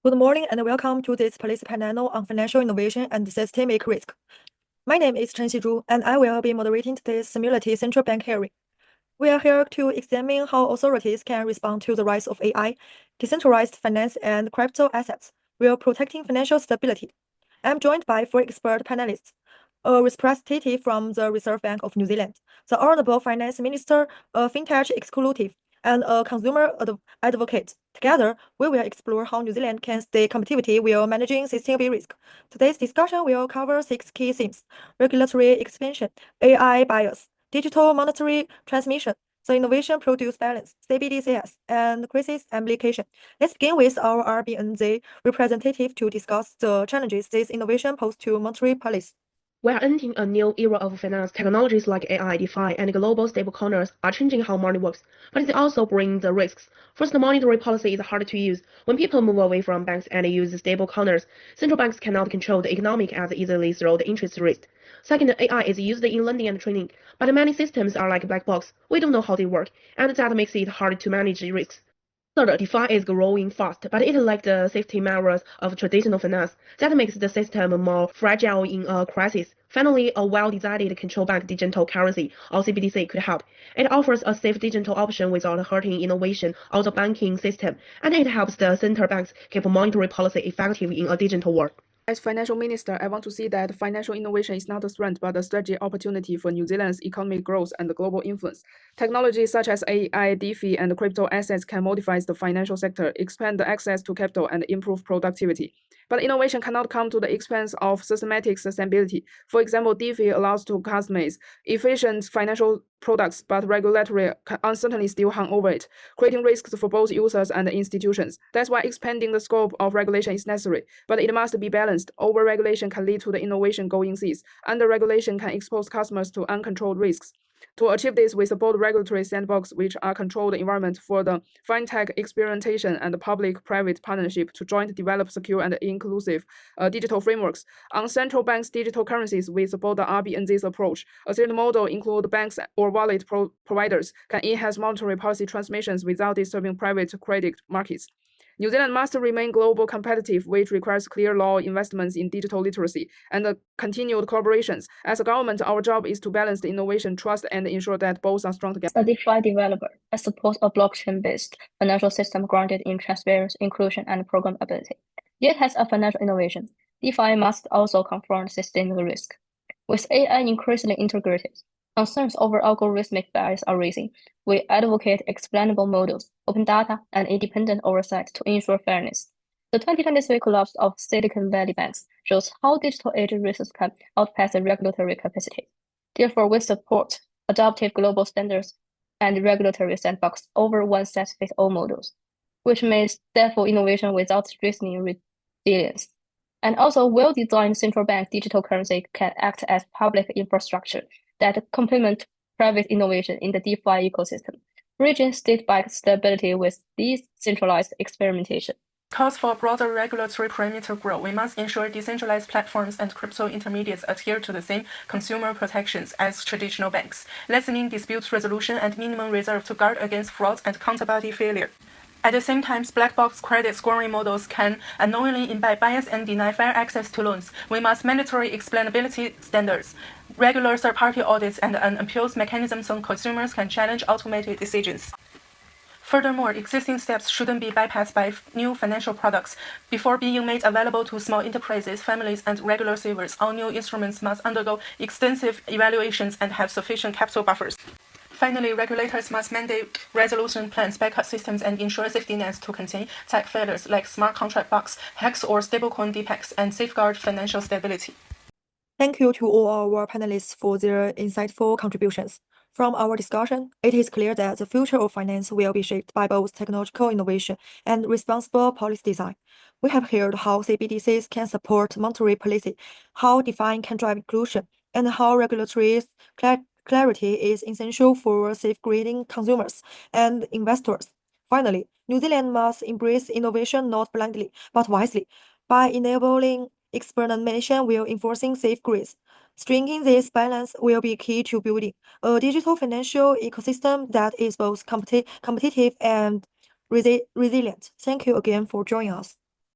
Good morning and welcome to this policy panel on financial innovation and systemic risk. My name is Chen Xizhu, and I will be moderating today's simulated central bank hearing. We are here to examine how authorities can respond to the rise of AI, decentralized finance, and crypto assets while protecting financial stability. I'm joined by four expert panelists: a representative from the Reserve Bank of New Zealand, the Honorable Finance Minister, a fintech executive, and a consumer advocate. Together, we will explore how New Zealand can stay competitive while managing systemic risk. Today's discussion will cover 6 key themes: regulatory expansion, AI bias, digital monetary transmission, the innovation produce balance, CBDCs, and crisis application. Let's begin with our RBNZ representative to discuss the challenges this innovation pose to monetary policy. We are entering a new era of finance. Technologies like AI, DeFi, and global stablecoins are changing how money works, but they also bring the risks. First, monetary policy is hard to use. When people move away from banks and use stablecoins, central banks cannot control the economic as easily through the interest rate. Second, AI is used in lending and training, but many systems are like black box. We don't know how they work, and that makes it hard to manage risks. Third, DeFi is growing fast, but it lacks the safety measures of traditional finance. That makes the system more fragile in a crisis. Finally, a well-designed control bank digital currency, or CBDC, could help. It offers a safe digital option without hurting innovation of the banking system, and it helps the central banks keep monetary policy effective in a digital world. As financial minister, I want to see that financial innovation is not a threat but a strategic opportunity for New Zealand's economic growth and global influence. Technologies such as AI, DeFi, and crypto assets can modify the financial sector, expand the access to capital, and improve productivity. But innovation cannot come to the expense of systematic sustainability. For example, DeFi allows to customize efficient financial products, but regulatory uncertainty still hang over it, creating risks for both users and institutions. That's why expanding the scope of regulation is necessary, but it must be balanced. Over-regulation can lead to the innovation going cease. Under-regulation can expose customers to uncontrolled risks. To achieve this, we support regulatory sandbox, which are controlled environment for the fintech experimentation and public-private partnership to jointly develop secure and inclusive digital frameworks. On central banks' digital currencies, we support the RBNZ's approach. A certain model include banks or wallet providers can enhance monetary policy transmissions without disturbing private credit markets. New Zealand must remain global competitive, which requires clear law, investments in digital literacy, and continued collaborations. As a government, our job is to balance the innovation, trust, and ensure that both are strong together. A DeFi developer, I support a blockchain-based financial system grounded in transparency, inclusion, and programmability. Yet as a financial innovation, DeFi must also confront systemic risk. With AI increasingly integrated, concerns over algorithmic bias are raising. We advocate explainable models, open data, and independent oversight to ensure fairness. The 2023 collapse of Silicon Valley banks shows how digital age risks can outpace the regulatory capacity. Therefore, we support adaptive global standards and regulatory sandbox over one-size-fits-all models, which may stifle innovation without strengthening resilience. And also, well-designed central bank digital currency can act as public infrastructure that complement private innovation in the DeFi ecosystem, bridging state-backed stability with decentralized experimentation. Calls for broader regulatory perimeter growth. We must ensure decentralized platforms and crypto intermediates adhere to the same consumer protections as traditional banks, lessening dispute resolution and minimum reserve to guard against fraud and counterparty failure. At the same time, black box credit scoring models can unknowingly embed bias and deny fair access to loans. We must mandatory explainability standards, regular third-party audits, and an appeals mechanism so consumers can challenge automated decisions. Furthermore, existing steps shouldn't be bypassed by new financial products. Before being made available to small enterprises, families, and regular savers, all new instruments must undergo extensive evaluations and have sufficient capital buffers. Finally, regulators must mandate resolution plans, backup systems, and ensure safety nets to contain tech failures like smart contract bugs, hacks, or stablecoin defects, and safeguard financial stability. Thank you to all our panelists for their insightful contributions. From our discussion, it is clear that the future of finance will be shaped by both technological innovation and responsible policy design. We have heard how CBDCs can support monetary policy, how DeFi can drive inclusion, and how regulatory clarity is essential for safeguarding consumers and investors. Finally, New Zealand must embrace innovation not blindly, but wisely, by enabling experimentation while enforcing safeguards. Striking this balance will be key to building a digital financial ecosystem that is both competitive and resilient. Thank you again for joining us.